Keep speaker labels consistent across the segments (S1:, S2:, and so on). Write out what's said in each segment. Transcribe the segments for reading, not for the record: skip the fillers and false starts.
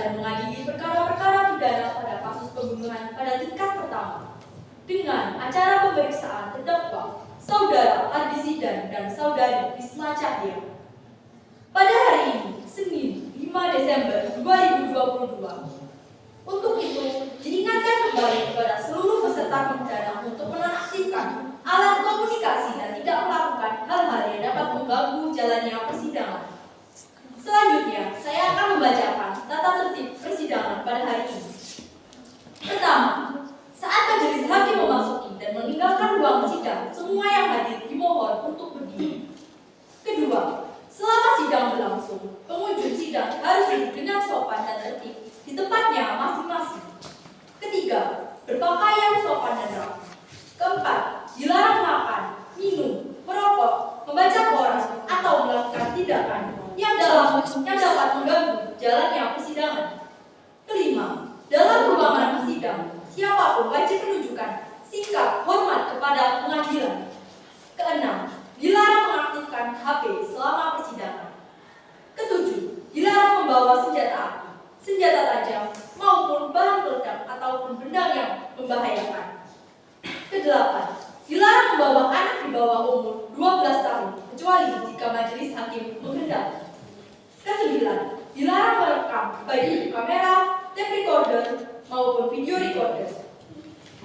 S1: dan mengadili perkara-perkara pidana pada kasus pembunuhan pada tingkat pertama dengan acara pemeriksaan terdakwa Saudara Adi Zidan dan Saudari Risma Cahya. Pada hari ini, Senin 5 Desember 2022. Untuk itu, diingatkan kembali kepada seluruh peserta pidana untuk menonaktifkan alat komunikasi dan tidak melakukan hal-hal yang dapat mengganggu jalannya persidangan. Selanjutnya, saya akan membacakan tata tertib persidangan pada hari ini. Pertama, saat majelis hakim memasuki dan meninggalkan ruang sidang, semua yang hadir dimohon untuk berdiri. Kedua, selama sidang berlangsung, pengunjung sidang harus duduk dengan sopan dan tertib di tempatnya masing-masing. Ketiga, berpakaian sopan dan rapi. Keempat, dilarang makan, minum, merokok, membaca koran, atau melakukan tindakan yang dapat mengganggu jalannya persidangan. Kelima, dalam ruangan sidang, siapapun wajib menunjukkan sikap hormat kepada pengadilan. Keenam, dilarang mengaktifkan HP selama persidangan. Ketujuh, dilarang membawa senjata api, senjata tajam, maupun bahan peledak ataupun benda yang membahayakan. Kedelapan, dilarang membawa anak di bawah umur 12 tahun, kecuali jika majelis hakim menghendaki. Kesembilan, dilarang merekam baik kamera, tape recorder, maupun video recorder.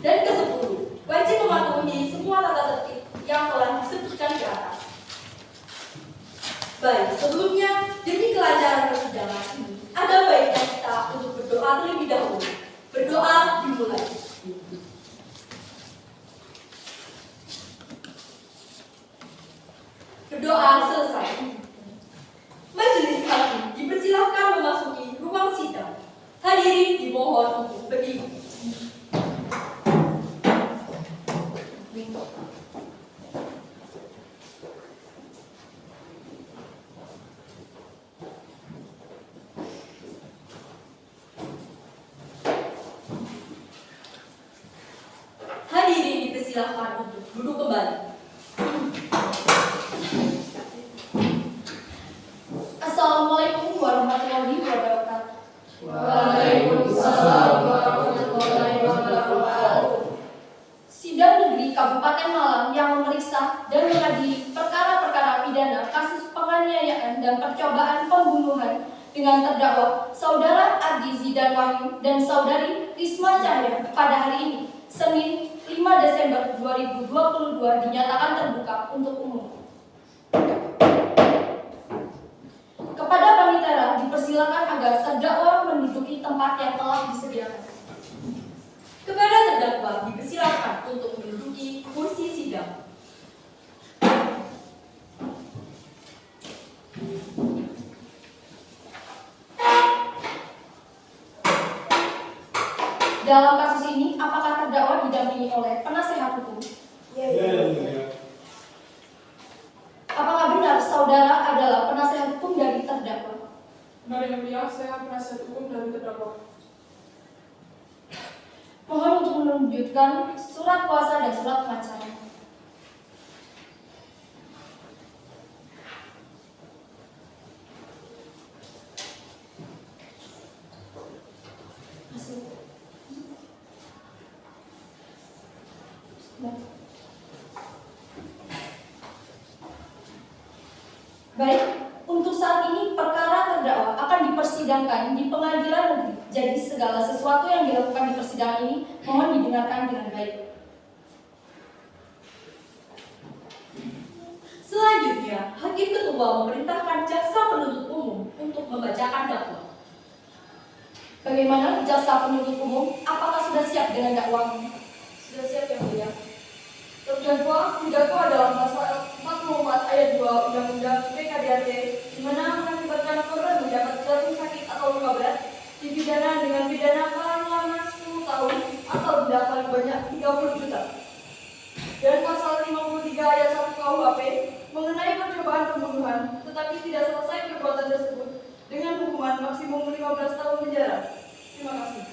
S1: Dan kesepuluh, wajib mematuhi semua tata tertib yang telah disebutkan di atas. Baik, sebelumnya, demi kelancaran persidangan ini, ada baiknya kita untuk berdoa terlebih dahulu. Berdoa dimulai. Berdoa selesai. Majelis hakim dipersilahkan memasuki ruang sidang. Hadirin dimohon untuk berdiri. Hadirin dipersilahkan untuk duduk kembali. Assalamualaikum warahmatullahi wabarakatuh.
S2: Waalaikumsalam warahmatullahi wabarakatuh.
S1: Sidang Negeri Kabupaten Malang yang memeriksa dan mengadili perkara-perkara pidana kasus penganiayaan dan percobaan pembunuhan dengan terdakwa Saudara Adi Zidan Wahyu dan Saudari Risma Cahya pada hari ini, Senin 5 Desember 2022 dinyatakan terbuka untuk umum. Kepada panitera dipersilakan agar terdakwa menduduki tempat yang telah disediakan. Kepada terdakwa dipersilakan untuk menduduki kursi sidang. Dalam kasus ini, apakah terdakwa didampingi oleh penasehat hukum?
S2: Ya.
S1: Apakah benar saudara adalah penasehat hukum dari terdakwa?
S3: Benar yang mulia, saya penasihat hukum dari terdakwa.
S1: Mohon untuk menunjukkan surat kuasa dan surat pengacara. Baik, untuk saat ini perkara terdakwa akan dipersidangkan di pengadilan negeri. Jadi segala sesuatu yang dilakukan di persidangan ini mohon didengarkan dengan baik. Selanjutnya, Hakim Ketua memerintahkan jaksa penuntut umum untuk membacakan dakwa. Bagaimana jaksa penuntut umum? Apakah sudah siap dengan dakwaan?
S3: Sudah siap yang mulia.
S1: Terdakwa didakwa dalam pasal 44 ayat 2 Undang-Undang PKDAT, di mana mengakibatkan korban mendapat jatuh sakit atau luka berat, dipidana dengan pidana paling lama 10 tahun atau denda paling banyak 30 juta. Dan pasal 53 ayat 1 KUHP mengenai percobaan pembunuhan, tetapi tidak selesai perbuatan tersebut dengan hukuman maksimum 15 tahun penjara. Terima kasih.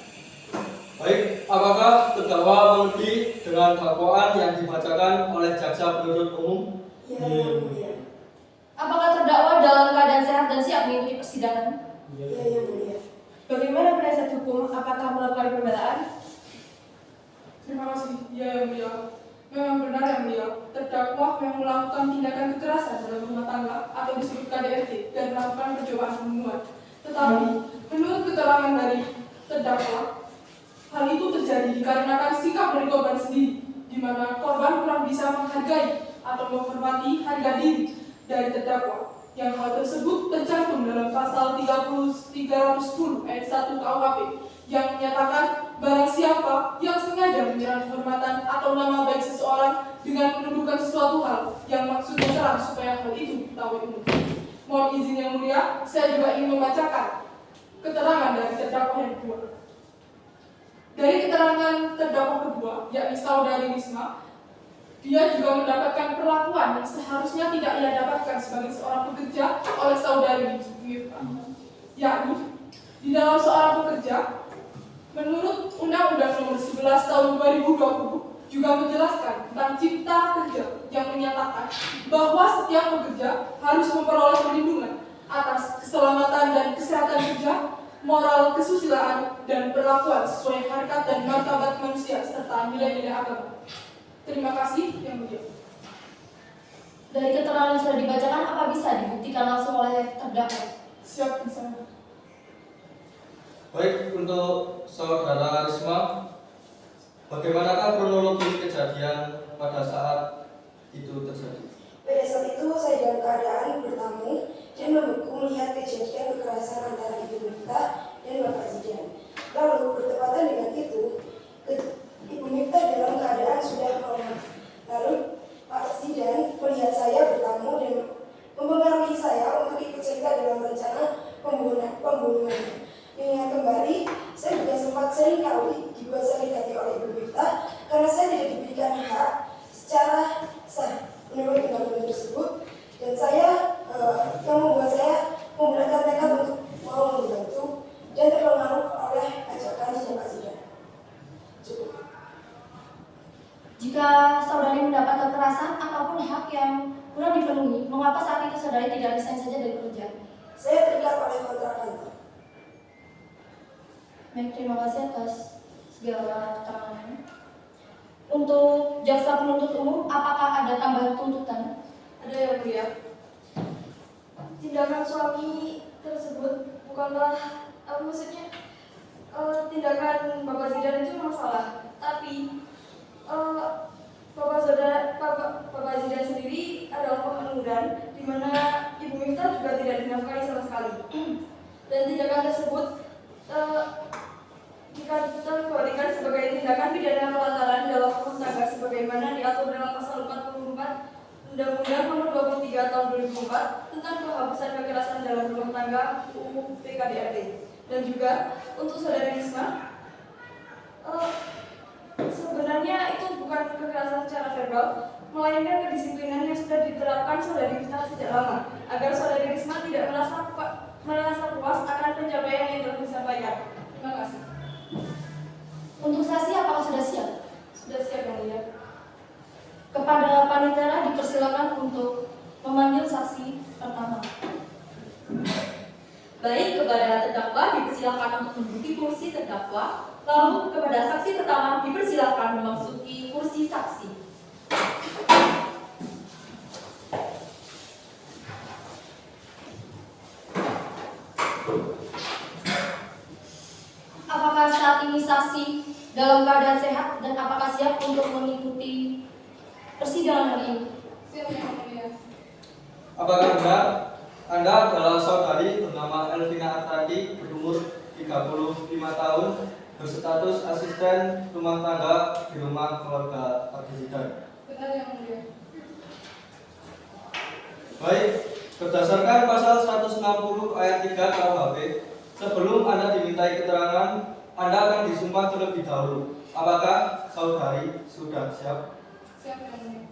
S2: Baik, apakah terdakwa mengerti dengan dakwaan yang dibacakan oleh jaksa penuntut umum?
S4: Ya.
S1: Apakah terdakwa dalam keadaan sehat dan siap mengikuti persidangan?
S4: Ya, yang mulia.
S1: Bagaimana
S3: terdakwa. Hal itu terjadi dikarenakan sikap dari korban sendiri, di mana korban kurang bisa menghargai atau menghormati harga diri dari terdakwa. Yang hal tersebut tercantum dalam pasal 310 ayat 1 KUHP yang menyatakan barang siapa yang sengaja menyerang kehormatan atau nama baik seseorang dengan menuduhkan sesuatu hal yang maksudnya terang supaya hal itu diketahui umum. Mohon izin yang mulia, saya juga ingin membacakan keterangan dari terdakwa yang kedua. Dari keterangan terdakwa kedua, yakni saudari Risma, dia juga mendapatkan perlakuan yang seharusnya tidak ia dapatkan sebagai seorang pekerja oleh saudari Miftah. Yakni, di dalam seorang pekerja, menurut Undang-Undang Nomor 11 Tahun 2020 juga menjelaskan tentang cipta kerja yang menyatakan bahwa setiap pekerja harus memperoleh perlindungan atas keselamatan dan kesehatan kerja, moral kesusilaan, dan perlakuan sesuai harkat dan martabat manusia serta nilai-nilai agama. Terima kasih yang mulia.
S1: Dari keterangan yang sudah dibacakan, apa bisa dibuktikan langsung oleh terdakwa?
S3: Siap disana.
S2: Baik, untuk saudara Risma, bagaimanakah kronologi kejadian pada saat itu terjadi?
S4: Pada saat itu saya dalam keadaan bertamu dan melihat kejadian kekerasan antara Ibu Miftah dan Bapak Zidan. Lalu bertepatan dengan itu, Ibu Miftah dalam keadaan sudah koma. Lalu Pak Zidan melihat saya bertamu dan mempengaruhi saya untuk ikut serta dalam rencana pembunuhan. Mengingat kembali, saya juga sempat seringkali dibuat sakit hati oleh Ibu Miftah karena saya tidak diberikan hak secara sah menurut undang-undang tersebut, dan saya yang membuat saya membulatkan tekad untuk mau membantu dan terpengaruh oleh ajakan Pak Zidan. Cukup.
S1: Jika saudari mendapat kekerasan ataupun hak yang kurang dipenuhi, mengapa saat itu saudari tidak resign saja dari pekerjaan?
S4: Saya terikat oleh kontrak kantor.
S1: Baik, terima kasih atas segala keterangannya. Untuk jaksa penuntut umum, apakah ada tambahan tuntutan?
S5: Ada yang mulia. Tindakan suami tersebut bukanlah maksudnya tindakan Bapak Zidan itu masalah, tapi Bapak Zidan sendiri adalah penganudan, di mana Ibu Miftah juga tidak dinafkahi sama sekali. Dan tindakan tersebut dikategorikan sebagai tindakan pidana kelantaran dalam rumah tangga sebagaimana diatur dalam pasal 44 Undang-Undang Nomor 23 Tahun 2004 tentang penghapusan kekerasan dalam rumah tangga UU PKDRT. Dan juga untuk saudari Risma, sebenarnya itu bukan kekerasan secara verbal, melainkan kedisiplinan yang sudah diterapkan saudari Risma sejak lama, agar saudari Risma tidak merasa puas akan pencapaian yang telah disampaikan. Terima kasih.
S1: Untuk saksi, apakah sudah siap?
S5: Sudah siap yang mulia.
S1: Kepada panitera dipersilakan untuk memanggil saksi pertama. Baik, kepada terdakwa dipersilakan untuk menduduki kursi terdakwa. Lalu kepada saksi pertama dipersilakan memasuki kursi saksi. Apakah saat ini saksi dalam keadaan sehat dan apakah siap untuk mengikuti persidangan hari ini?
S3: Siap yang mulia.
S2: Apakah benar Anda adalah saudari bernama Elvina Artadi berumur 35 tahun berstatus asisten rumah tangga di rumah keluarga Pak Zidan?
S3: Benar yang mulia.
S2: Baik, berdasarkan pasal 160 ayat 3 KUHP, sebelum Anda dimintai keterangan, Anda akan disumpah terlebih dahulu. Apakah saudari sudah siap?
S3: Siap yang mulia.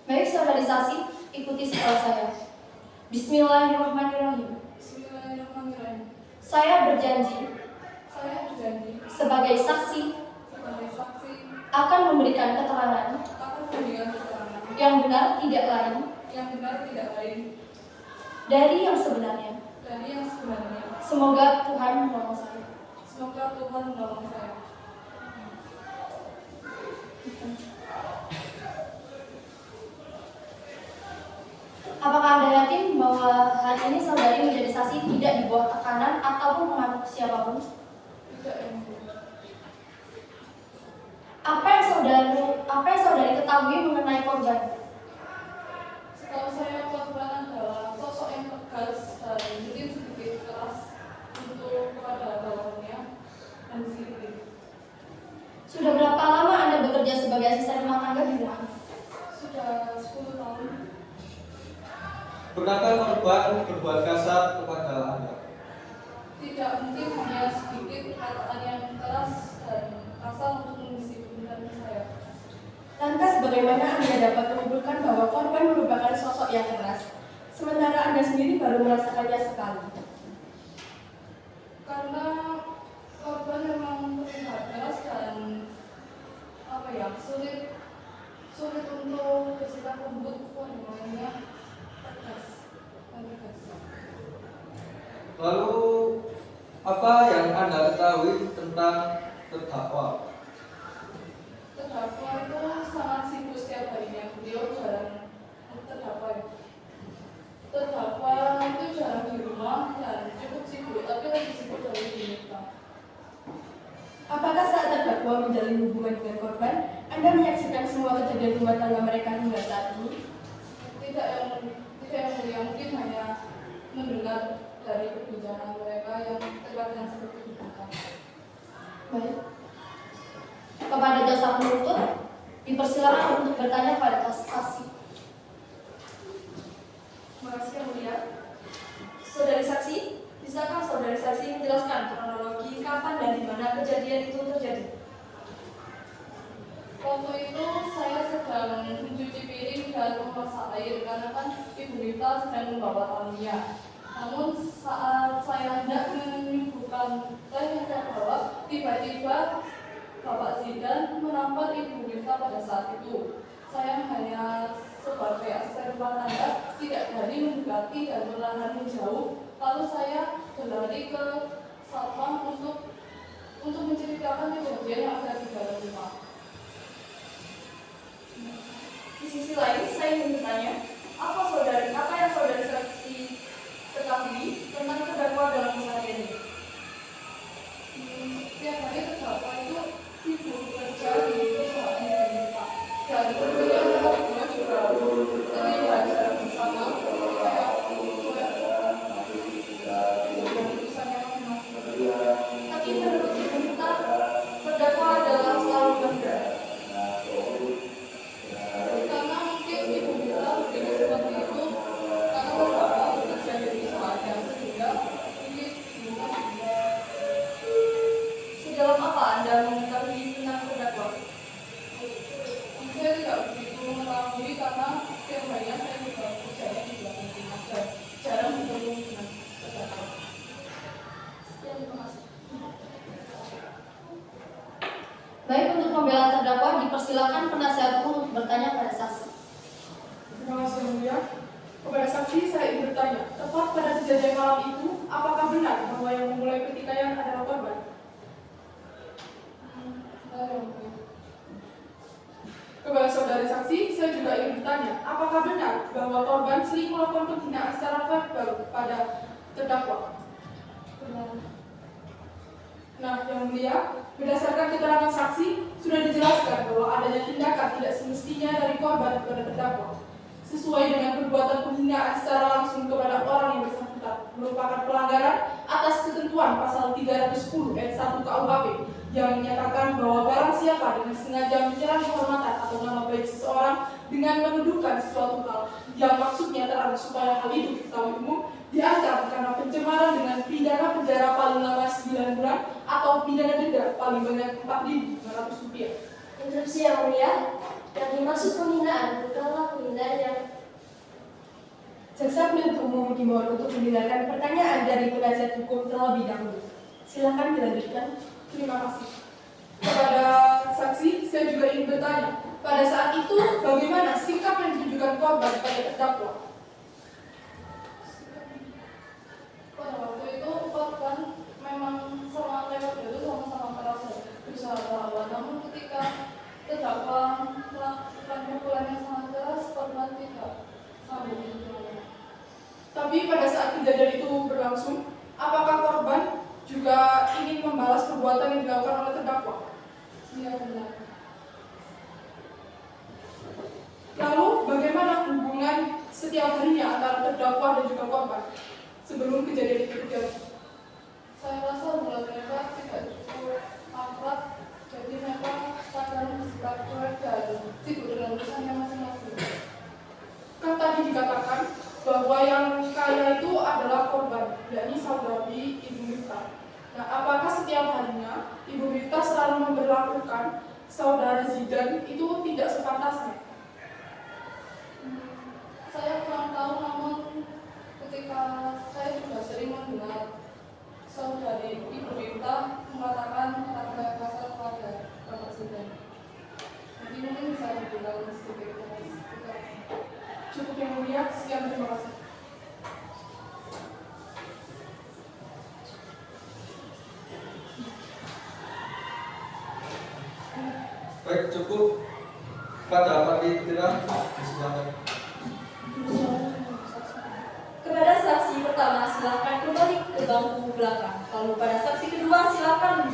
S1: Baik, saudari saksi, ikuti setelah saya. Bismillahirrahmanirrahim.
S3: Bismillahirrahmanirrahim.
S1: Saya berjanji
S3: Saya berjanji
S1: sebagai saksi
S3: sebagai saksi
S1: akan memberikan keterangan
S3: akan memberikan keterangan
S1: yang benar tidak lain
S3: yang benar tidak lain
S1: dari yang sebenarnya.
S3: dari yang sebenarnya.
S1: Semoga Tuhan menolong saya.
S3: Semoga Tuhan menolong saya.
S5: bahwa hari ini saudari menjadi saksi tidak di bawah tekanan ataupun pengaruh siapapun?
S3: Tidak, Yang Mulia.
S5: Apa yang saudari ketahui mengenai korban?
S3: Setahu saya korban adalah sosok yang tegas dan mungkin sedikit keras untuk kepada bawahannya dan disiplin.
S5: Sudah berapa lama Anda bekerja sebagai asisten rumah tangga di rumah?
S3: Sudah 10 tahun.
S2: Pernahkah korban berbuat kasar kepada Anda?
S3: Tidak, mungkin hanya sedikit perkataan yang keras dan kasar untuk mendisiplinkan saya.
S6: Lantas bagaimana Anda dapat menyimpulkan bahwa korban merupakan sosok yang keras, sementara Anda sendiri baru merasakannya sekali?
S3: Karena korban memang terlihat keras dan sulit untuk bersikap lembut, lainnya tegas.
S2: Lalu, apa yang Anda ketahui tentang terdakwa?
S3: Terdakwa itu sangat sibuk setiap harinya. Beliau jarang terdakwa itu jarang di rumah dan cukup sibuk, tapi lebih sibuk dari di rumah.
S6: Apakah saat terdakwa menjalin hubungan dengan korban, Anda menyaksikan semua kejadian rumah tangga mereka hingga saat ini?
S3: Tidak yang mulia, mungkin hanya mendengar dari perbincangan mereka yang terkadang seperti itu.
S5: Baik. Kepada jasa penuntut, dipersilakan untuk bertanya pada saksi.
S1: Terima kasih Yang Mulia. Saudari saksi, bisakah saudari saksi menjelaskan kronologi kapan dan di mana kejadian itu terjadi?
S3: Waktu itu saya sedang mencuci piring dan memasak air karena kan Ibu Rita sedang membawa tamunya. Namun saat saya hendak menyibukkan teh yang saya bawa, tiba-tiba Bapak Zidan menampar Ibu Rita pada saat itu. Saya hanya sebagai asisten rumah tangga tidak berani mendekati dan perlahan menjauh. Lalu saya berlari ke satpam untuk menceritakan kejadian yang ada di dalam rumah.
S1: Di sisi lain, saya ingin bertanya, apa yang saudari saksi ketahui tentang terdakwa dalam keseharian ini?
S3: Setiap hari terdakwa itu sibuk bekerja di perusahaan yang Pak. Dan tentunya beliau juga terlibat bersama kayak urusannya masing-masing.
S1: Tapi menurut Ibu Rita, terdakwa adalah selalu berbeda.
S3: Karena mungkin Ibu Rita berpikir seperti itu karena terdakwa bekerja di perusahaan yang sehingga ini
S1: Sedalam apa Anda mengetahui tentang terdakwa?
S3: saya tidak begitu mengetahui karena setiap harinya saya juga bekerja di belakang rumah dan jarang bertemu dengan terdakwa.
S1: Sekian, terima kasih.
S5: Baik, untuk pembelaan terdakwa, dipersilakan penasihat hukum untuk bertanya pada saksi.
S3: Terima kasih Yang Mulia. Kepada saksi saya ingin bertanya, tepat pada kejadian malam itu, apakah benar bahwa yang memulai pertikaian adalah korban? Kepada saudari saksi, saya juga ingin bertanya, apakah benar bahwa korban sering melakukan penghinaan secara verbal kepada terdakwa? Benar. Nah, Yang Mulia, berdasarkan keterangan saksi, sudah dijelaskan bahwa adanya tindakan tidak semestinya dari korban kepada terdakwa, sesuai dengan perbuatan penghinaan secara langsung kepada orang yang bersangkutan, merupakan pelanggaran atas ketentuan pasal 310 ayat 1 KUHP yang menyatakan bahwa barang siapa dengan sengaja menyerang kehormatan atau nama baik seseorang dengan menuduhkan sesuatu hal yang maksudnya terang supaya hal itu diketahui umum, diancam karena pencemaran dengan pidana penjara paling lama 9 bulan atau pidana denda paling banyak Rp4.500.
S5: Interupsi Yang Mulia, yang dimaksud penghinaan bukanlah penghinaan yang
S6: Jaksa penuntut umum dimohon untuk mendengarkan pertanyaan dari penasihat hukum terlebih dahulu. Silakan dilanjutkan.
S3: Terima kasih. Kepada saksi, saya juga ingin bertanya, pada saat itu bagaimana sikap yang ditunjukkan korban pada terdakwa? Pada waktu itu korban memang sama lewat dulu sama-sama merasa berusaha melawan, namun ketika terdakwa melakukan pukulan yang sangat keras, korban tidak sanggup. Tapi pada saat kejadian itu berlangsung, apakah korban juga ingin membalas perbuatan yang dilakukan oleh terdakwa?
S5: Iya benar.
S3: Lalu bagaimana hubungan setiap harinya antara terdakwa dan juga korban sebelum kejadian itu terjadi?
S5: Saya rasa hubungan mereka tidak cukup akrab, jadi mereka kadang bersikap cuek dan sibuk dengan urusannya masing-masing.
S3: Kan tadi dikatakan bahwa yang kaya itu adalah korban, yakni saudari Ibu Miftah. Nah, apakah setiap harinya Ibu Miftah selalu memperlakukan saudara Zidan itu tidak sepantasnya?
S5: Saya kurang tahu, namun ketika saya juga sering mendengar saudari Ibu Miftah mengatakan kata kasar kepada Bapak Zidan. Jadi mungkin bisa dibilang sedikit keras.
S3: Cukup yang mulia, sekian terima kasih.
S2: Baik, cukup. Pada pagi kita silakan.
S1: Kepada saksi pertama silakan kembali ke bangku belakang. Lalu pada saksi kedua silakan